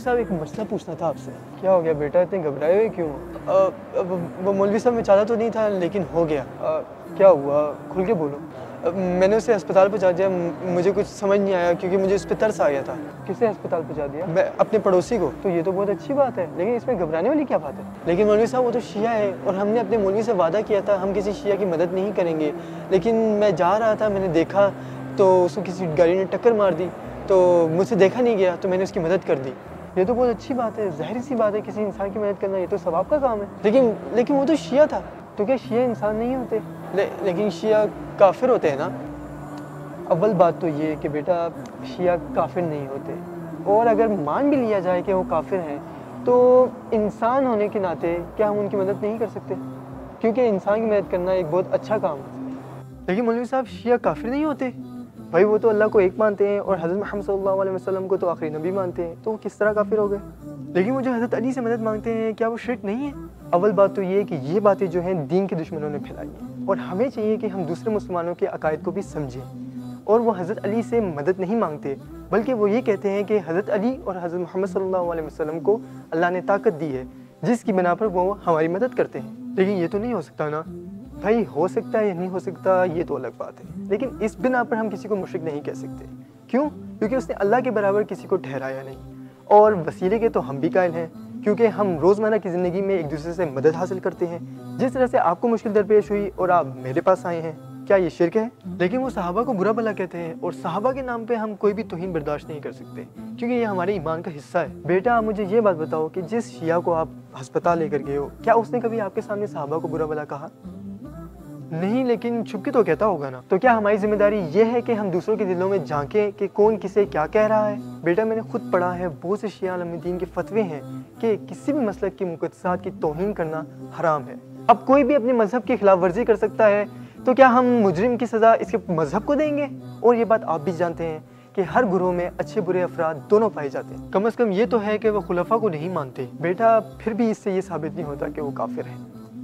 صاحب ایک مسئلہ پوچھنا تھا آپ سے۔ کیا ہو گیا بیٹا، اتنے گھبرائے ہوئے کیوں؟ وہ مولوی صاحب میں چاہتا تو نہیں تھا لیکن ہو گیا۔ کیا ہوا، کھل کے بولو۔ میں نے اسے ہسپتال پہنچا دیا، مجھے کچھ سمجھ نہیں آیا کیونکہ مجھے اس پہ ترس آ گیا تھا۔ کسے ہسپتال پہنچا دیا؟ میں اپنے پڑوسی کو۔ تو یہ تو بہت اچھی بات ہے، لیکن اس میں گھبرانے والی کیا بات ہے؟ لیکن مولوی صاحب وہ تو شیعہ ہے اور ہم نے اپنے مولوی سے وعدہ کیا تھا ہم کسی شیعہ کی مدد نہیں کریں گے، لیکن میں جا رہا تھا، میں نے دیکھا تو اس کو کسی گاڑی نے ٹکر مار دی، تو مجھ سے دیکھا نہیں گیا تو میں نے اس کی مدد کر دی۔ یہ تو بہت اچھی بات ہے، ظاہر سی بات ہے کسی انسان کی مدد کرنا، یہ تو ثواب کا کام ہے۔ لیکن وہ تو شیعہ تھا۔ تو کیا شیعہ انسان نہیں ہوتے؟ لیکن شیعہ کافر ہوتے ہیں نا۔ اول بات تو یہ کہ بیٹا شیعہ کافر نہیں ہوتے، اور اگر مان بھی لیا جائے کہ وہ کافر ہیں تو انسان ہونے کے ناطے کیا ہم ان کی مدد نہیں کر سکتے؟ کیونکہ انسان کی مدد کرنا ایک بہت اچھا کام ہے۔ لیکن مولوی صاحب شیعہ کافر نہیں ہوتے بھائی، وہ تو اللہ کو ایک مانتے ہیں اور حضرت محمد صلی اللہ علیہ وسلم کو تو آخری نبی مانتے ہیں، تو وہ کس طرح کافر ہو گئے؟ لیکن وہ جو حضرت علی سے مدد مانگتے ہیں کیا وہ شرک نہیں ہے؟ اول بات تو یہ کہ یہ باتیں جو ہیں دین کے دشمنوں نے پھیلائی ہیں، اور ہمیں چاہیے کہ ہم دوسرے مسلمانوں کے عقائد کو بھی سمجھیں۔ اور وہ حضرت علی سے مدد نہیں مانگتے، بلکہ وہ یہ کہتے ہیں کہ حضرت علی اور حضرت محمد صلی اللہ علیہ وسلم کو اللہ نے طاقت دی ہے جس کی بنا پر وہ ہماری مدد کرتے ہیں۔ لیکن یہ تو نہیں ہو سکتا نا بھائی، ہو سکتا ہے یا نہیں ہو سکتا یہ تو الگ بات ہے، لیکن اس بنا پر ہم کسی کو مشرک نہیں کہہ سکتے۔ کیوں؟ کیونکہ اس نے اللہ کے برابر کسی کو ٹھہرایا نہیں، اور وسیلے کے تو ہم بھی قائل ہیں، کیونکہ ہم روزمرہ کی زندگی میں ایک دوسرے سے مدد حاصل کرتے ہیں۔ جس طرح سے آپ کو مشکل درپیش ہوئی اور آپ میرے پاس آئے ہیں، کیا یہ شرک ہے؟ لیکن وہ صحابہ کو برا بھلا کہتے ہیں، اور صحابہ کے نام پہ ہم کوئی بھی توہین برداشت نہیں کر سکتے، کیونکہ یہ ہمارے ایمان کا حصہ ہے۔ بیٹا آپ مجھے یہ بات بتاؤ کہ جس شیعہ کو آپ ہسپتال لے کر گئے ہو، کیا اس نے کبھی آپ کے سامنے صحابہ کو برا بھلا کہا؟ نہیں، لیکن چھپ کے تو کہتا ہوگا نا۔ تو کیا ہماری ذمہ داری یہ ہے کہ ہم دوسروں کے دلوں میں جھانکیں کہ کون کسے کیا کہہ رہا ہے؟ بیٹا میں نے خود پڑھا ہے، بہت سے شیعہ عالم دین کے فتوے ہیں کہ کسی بھی مسلک کی مقدسات کی توہین کرنا حرام ہے۔ اب کوئی بھی اپنے مذہب کی خلاف ورزی کر سکتا ہے، تو کیا ہم مجرم کی سزا اس کے مذہب کو دیں گے؟ اور یہ بات آپ بھی جانتے ہیں کہ ہر گروہ میں اچھے برے افراد دونوں پائے جاتے ہیں، کم از کم یہ تو ہے کہ وہ خلفاء کو نہیں مانتے۔ بیٹا پھر بھی اس سے یہ ثابت نہیں ہوتا کہ وہ کافر ہیں۔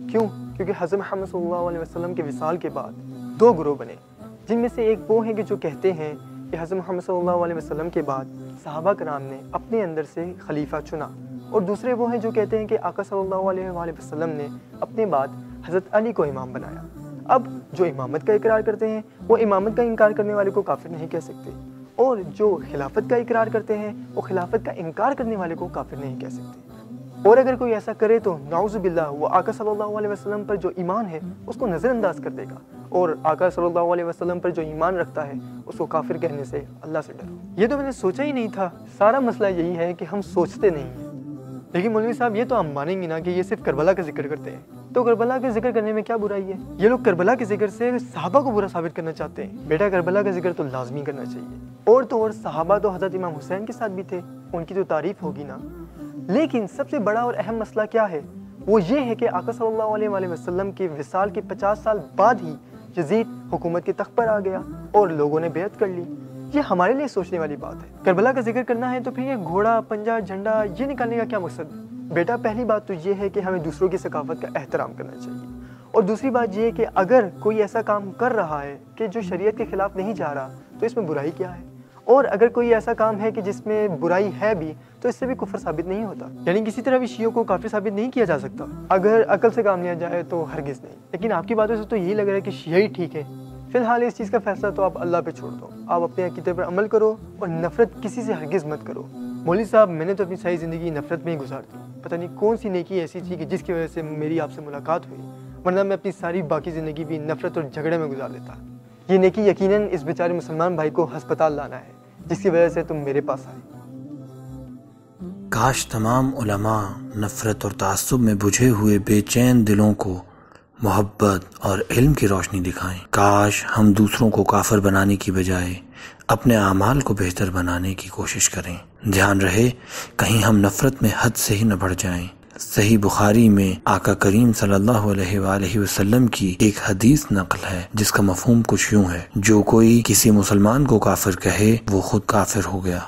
کیوں؟ کیونکہ حضرت محمد صلی اللہ علیہ وسلم کے وصال کے بعد دو گروہ بنے، جن میں سے ایک وہ ہیں کہ جو کہتے ہیں کہ حضرت محمد صلی اللہ علیہ وسلم کے بعد صحابہ کرام نے اپنے اندر سے خلیفہ چنا، اور دوسرے وہ ہیں جو کہتے ہیں کہ آقا صلی اللہ علیہ وآلہ وسلم نے اپنے بعد حضرت علی کو امام بنایا۔ اب جو امامت کا اقرار کرتے ہیں وہ امامت کا انکار کرنے والے کو کافر نہیں کہہ سکتے، اور جو خلافت کا اقرار کرتے ہیں وہ خلافت کا انکار کرنے والے کو کافر نہیں کہہ سکتے۔ اور اگر کوئی ایسا کرے تو نعوذ باللہ وہ آقا صلی اللہ علیہ وسلم پر جو ایمان ہے اس کو نظر انداز کر دے گا، اور آقا صلی اللہ علیہ وسلم پر جو ایمان رکھتا ہے اس کو کافر کہنے سے اللہ سے ڈرو۔ یہ تو میں نے سوچا ہی نہیں تھا، سارا مسئلہ یہی ہے کہ ہم سوچتے نہیں ہیں۔ لیکن مولوی صاحب یہ تو ہم مانیں گے نا کہ یہ صرف کربلا کا ذکر کرتے ہیں، تو کربلا کے ذکر کرنے میں کیا برائی ہے؟ یہ لوگ کربلا کے ذکر سے صحابہ کو برا ثابت کرنا چاہتے ہیں۔ بیٹا کربلا کا ذکر تو لازمی کرنا چاہیے، اور تو اور صحابہ تو حضرت امام حسین کے ساتھ بھی تھے، ان کی تو تعریف ہوگی نا۔ لیکن سب سے بڑا اور اہم مسئلہ کیا ہے؟ وہ یہ ہے کہ آقا صلی اللہ علیہ وآلہ وسلم کے وصال کے 50 سال بعد ہی یزید حکومت کے تخت پر آ گیا اور لوگوں نے بیعت کر لی۔ یہ ہمارے لیے سوچنے والی بات ہے۔ کربلا کا ذکر کرنا ہے تو پھر یہ گھوڑا، پنجا، جھنڈا یہ نکالنے کا کیا مقصد ہے؟ بیٹا پہلی بات تو یہ ہے کہ ہمیں دوسروں کی ثقافت کا احترام کرنا چاہیے، اور دوسری بات یہ کہ اگر کوئی ایسا کام کر رہا ہے کہ جو شریعت کے خلاف نہیں جا رہا تو اس میں برائی کیا ہے؟ اور اگر کوئی ایسا کام ہے کہ جس میں برائی ہے بھی تو اس سے بھی کفر ثابت نہیں ہوتا، یعنی کسی طرح بھی شیعوں کو کافر ثابت نہیں کیا جا سکتا۔ اگر عقل سے کام لیا جائے تو ہرگز نہیں، لیکن آپ کی باتوں سے تو یہی لگ رہا ہے کہ شیعہ ہی ٹھیک ہے۔ فی الحال اس چیز کا فیصلہ تو آپ اللہ پہ چھوڑ دو، آپ اپنے عقیدے پر عمل کرو اور نفرت کسی سے ہرگز مت کرو۔ مولوی صاحب میں نے تو اپنی ساری زندگی نفرت میں ہی گزار دی، پتہ نہیں کون سی نیکی ایسی تھی کہ جس کی وجہ سے میری آپ سے ملاقات ہوئی، ورنہ میں اپنی ساری باقی زندگی بھی نفرت اور جھگڑے میں گزار دیتا۔ یہ نیکی یقیناً اس بیچارے مسلمان بھائی کو ہسپتال لانا ہے جس کی وجہ سے تم میرے پاس آئے۔ کاش تمام علماء نفرت اور تعصب میں بجھے ہوئے بے چین دلوں کو محبت اور علم کی روشنی دکھائیں۔ کاش ہم دوسروں کو کافر بنانے کی بجائے اپنے اعمال کو بہتر بنانے کی کوشش کریں۔ دھیان رہے کہیں ہم نفرت میں حد سے ہی نہ بڑھ جائیں۔ صحیح بخاری میں آقا کریم صلی اللہ علیہ وآلہ وسلم کی ایک حدیث نقل ہے جس کا مفہوم کچھ یوں ہے: جو کوئی کسی مسلمان کو کافر کہے وہ خود کافر ہو گیا۔